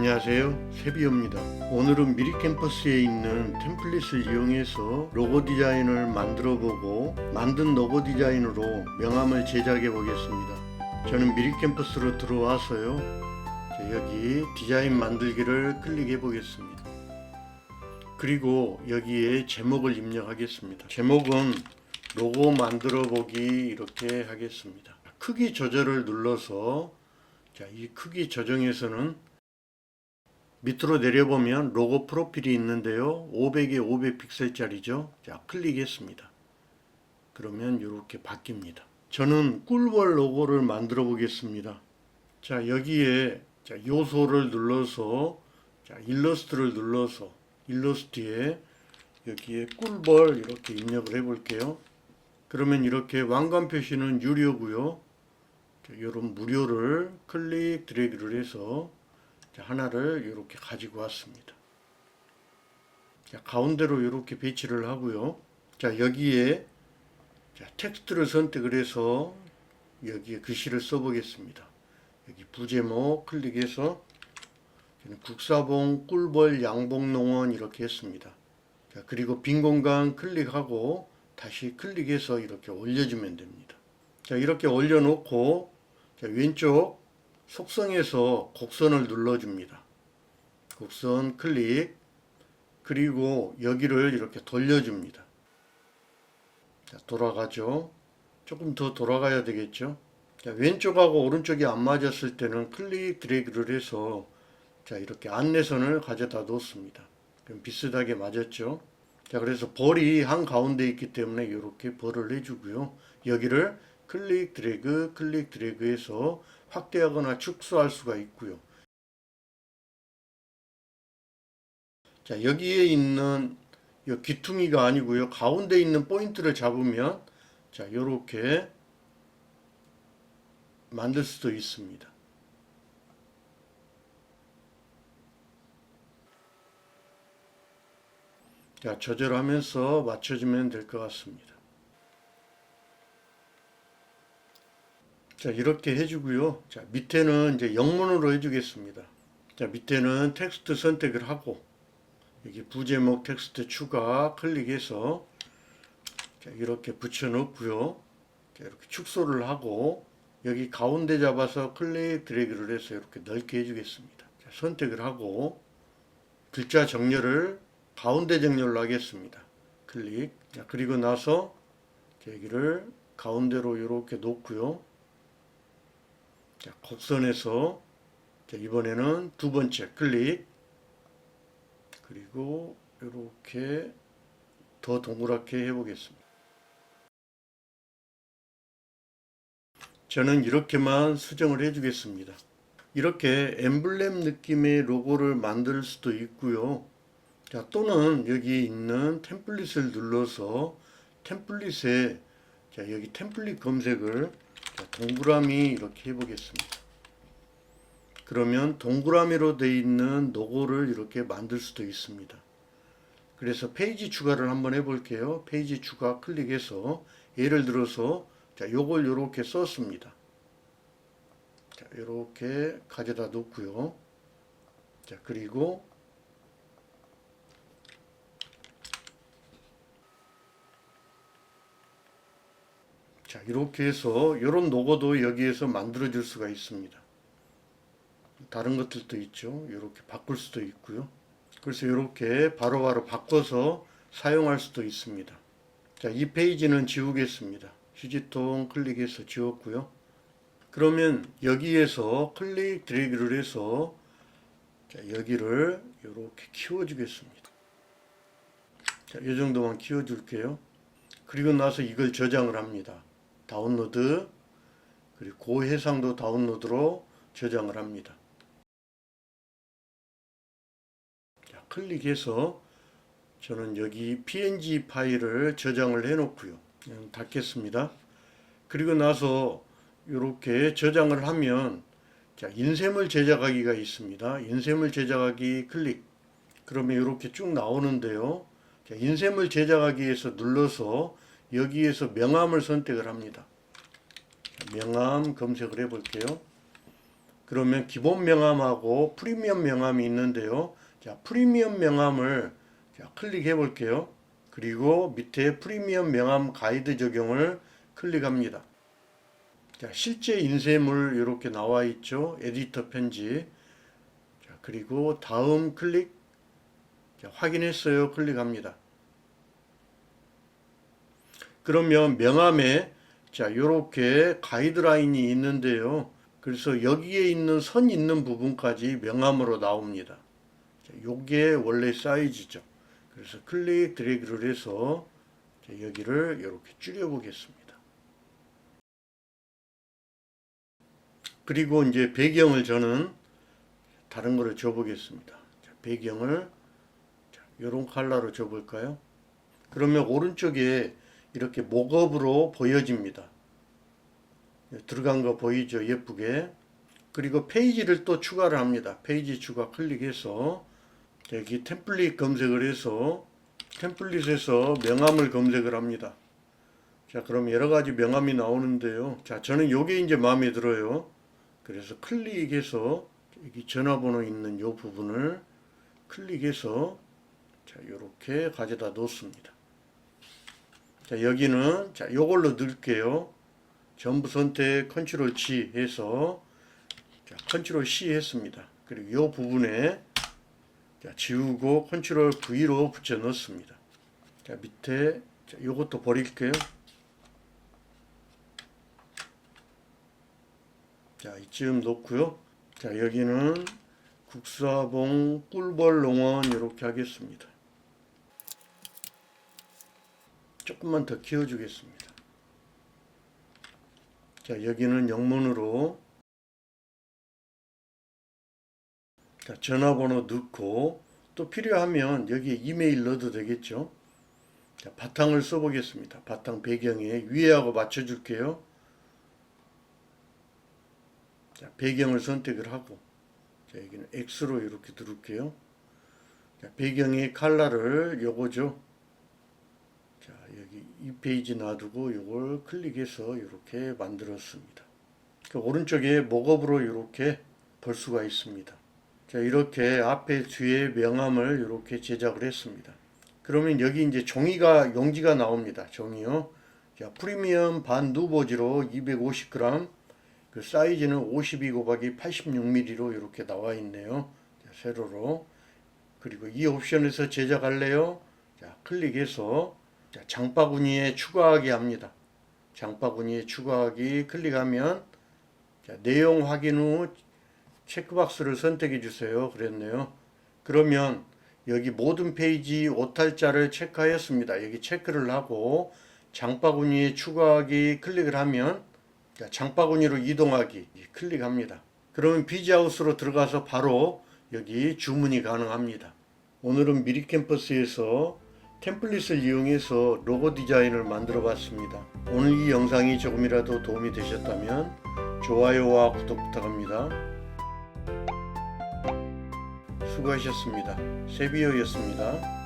안녕하세요, 세비오입니다. 오늘은 미리캠퍼스에 있는 템플릿을 이용해서 로고 디자인을 만들어보고 만든 로고 디자인으로 명함을 제작해 보겠습니다. 저는 미리캠퍼스로 들어와서요, 여기 디자인 만들기를 클릭해 보겠습니다. 그리고 여기에 제목을 입력하겠습니다. 제목은 로고 만들어 보기 이렇게 하겠습니다. 크기 조절을 눌러서 이 크기 조정에서는 밑으로 내려보면 로고 프로필이 있는데요. 500에 500픽셀짜리죠. 자, 클릭했습니다. 그러면 이렇게 바뀝니다. 저는 꿀벌 로고를 만들어 보겠습니다. 자, 여기에 요소를 눌러서 일러스트를 눌러서 일러스트에 여기에 꿀벌 이렇게 입력을 해 볼게요. 그러면 이렇게 왕관 표시는 유료고요. 이런 무료를 클릭 드래그를 해서 하나를 이렇게 가지고 왔습니다. 가운데로 이렇게 배치를 하고요. 여기에 텍스트를 선택을 해서 여기에 글씨를 써보겠습니다. 여기 부제목 클릭해서 국사봉 꿀벌 양봉농원 이렇게 했습니다. 그리고 빈 공간 클릭하고 다시 클릭해서 이렇게 올려주면 됩니다. 이렇게 올려놓고 왼쪽 속성에서 곡선을 눌러줍니다. 곡선 클릭, 그리고 여기를 이렇게 돌려줍니다. 돌아가죠. 조금 더 돌아가야 되겠죠. 왼쪽하고 오른쪽이 안 맞았을 때는 클릭 드래그를 해서 이렇게 안내선을 가져다 놓습니다. 그럼 비슷하게 맞았죠. 그래서 벌이 한 가운데 있기 때문에 이렇게 벌을 해주고요. 여기를 클릭 드래그 해서 확대하거나 축소할 수가 있고요. 여기에 있는 이 귀퉁이가 아니고요. 가운데 있는 포인트를 잡으면 이렇게 만들 수도 있습니다. 조절하면서 맞춰주면 될 것 같습니다. 이렇게 해주고요. 밑에는 이제 영문으로 해주겠습니다. 밑에는 텍스트 선택을 하고 여기 부제목 텍스트 추가 클릭해서 이렇게 붙여놓고요. 이렇게 축소를 하고 여기 가운데 잡아서 클릭 드래그를 해서 이렇게 넓게 해주겠습니다. 선택을 하고 글자 정렬을 가운데 정렬로 하겠습니다. 클릭. 그리고 나서 여기를 가운데로 이렇게 놓고요. 곡선에서 이번에는 두 번째 클릭, 그리고 이렇게 더 동그랗게 해보겠습니다. 저는 이렇게만 수정을 해주겠습니다. 이렇게 엠블렘 느낌의 로고를 만들 수도 있고요. 또는 여기 있는 템플릿을 눌러서 템플릿에 여기 템플릿 검색을 동그라미 이렇게 해보겠습니다. 그러면 동그라미로 되어 있는 로고를 이렇게 만들 수도 있습니다. 그래서 페이지 추가를 한번 해볼게요. 페이지 추가 클릭해서 예를 들어서 요걸 이렇게 썼습니다. 이렇게 가져다 놓고요. 그리고 이렇게 해서 이런 로고도 여기에서 만들어 줄 수가 있습니다. 다른 것들도 있죠. 이렇게 바꿀 수도 있고요. 그래서 이렇게 바로바로 바꿔서 사용할 수도 있습니다. 이 페이지는 지우겠습니다. 휴지통 클릭해서 지웠고요. 그러면 여기에서 클릭 드래그를 해서 여기를 이렇게 키워주겠습니다. 이 정도만 키워줄게요. 그리고 나서 이걸 저장을 합니다. 다운로드, 그리고 고해상도 다운로드로 저장을 합니다. 클릭해서 저는 여기 png 파일을 저장을 해 놓고요. 닫겠습니다. 그리고 나서 이렇게 저장을 하면 인쇄물 제작하기가 있습니다. 인쇄물 제작하기 클릭. 그러면 이렇게 쭉 나오는데요. 인쇄물 제작하기에서 눌러서 여기에서 명함을 선택을 합니다. 명함 검색을 해 볼게요. 그러면 기본 명함하고 프리미엄 명함이 있는데요. 자, 프리미엄 명함을 자, 클릭해 볼게요. 그리고 밑에 프리미엄 명함 가이드 적용을 클릭합니다. 자, 실제 인쇄물 이렇게 나와 있죠. 에디터 편지. 자, 그리고 다음 클릭. 자, 확인했어요. 클릭합니다. 그러면 명함에 자, 이렇게 가이드라인이 있는데요. 그래서 여기에 있는 선 있는 부분까지 명함으로 나옵니다. 자, 요게 원래 사이즈죠. 그래서 클릭 드래그를 해서 자, 여기를 이렇게 줄여 보겠습니다. 그리고 이제 배경을 저는 다른 거를 줘 보겠습니다. 자, 배경을 자, 이런 컬러로 줘 볼까요? 그러면 오른쪽에 이렇게 목업으로 보여집니다. 들어간 거 보이죠? 예쁘게. 그리고 페이지를 또 추가를 합니다. 페이지 추가 클릭해서 여기 템플릿 검색을 해서 템플릿에서 명함을 검색을 합니다. 자, 그럼 여러 가지 명함이 나오는데요. 자, 저는 요게 이제 마음에 들어요. 그래서 클릭해서 여기 전화번호 있는 요 부분을 클릭해서 자, 요렇게 가져다 놓습니다. 자, 여기는 자, 요걸로 넣을게요. 전부 선택 컨트롤 G 해서 자, 컨트롤 C 했습니다. 그리고 요 부분에 자, 지우고 컨트롤 V로 붙여 넣습니다. 자, 밑에 자, 요것도 버릴게요. 자, 이쯤 놓고요. 자, 여기는 국사봉 꿀벌농원 이렇게 하겠습니다. 조금만 더 키워주겠습니다. 자, 여기는 영문으로 자, 전화번호 넣고 또 필요하면 여기에 이메일 넣어도 되겠죠. 자, 바탕을 써보겠습니다. 바탕 배경에 위에하고 맞춰줄게요. 자, 배경을 선택을 하고 자, 여기는 X로 이렇게 두를게요. 자, 배경의 컬러를 요거죠. 자, 여기 이 페이지 놔두고 요걸 클릭해서 이렇게 만들었습니다. 그 오른쪽에 목업으로 이렇게 볼 수가 있습니다. 자, 이렇게 앞에 뒤에 명함을 이렇게 제작을 했습니다. 그러면 여기 이제 종이가 용지가 나옵니다. 종이요. 자, 프리미엄 반 누보지로 250g, 그 사이즈는 52×86mm로 이렇게 나와 있네요. 자, 세로로. 그리고 이 옵션에서 제작할래요? 자, 클릭해서 자, 장바구니에 추가하기 합니다. 장바구니에 추가하기 클릭하면 자, 내용 확인 후 체크박스를 선택해 주세요. 그랬네요. 그러면 여기 모든 페이지 오탈자를 체크하였습니다. 여기 체크를 하고 장바구니에 추가하기 클릭을 하면 자, 장바구니로 이동하기 클릭합니다. 그러면 비즈하우스로 들어가서 바로 여기 주문이 가능합니다. 오늘은 미리캠퍼스에서 템플릿을 이용해서 로고 디자인을 만들어 봤습니다. 오늘 이 영상이 조금이라도 도움이 되셨다면 좋아요와 구독 부탁합니다. 수고하셨습니다. 세비오였습니다.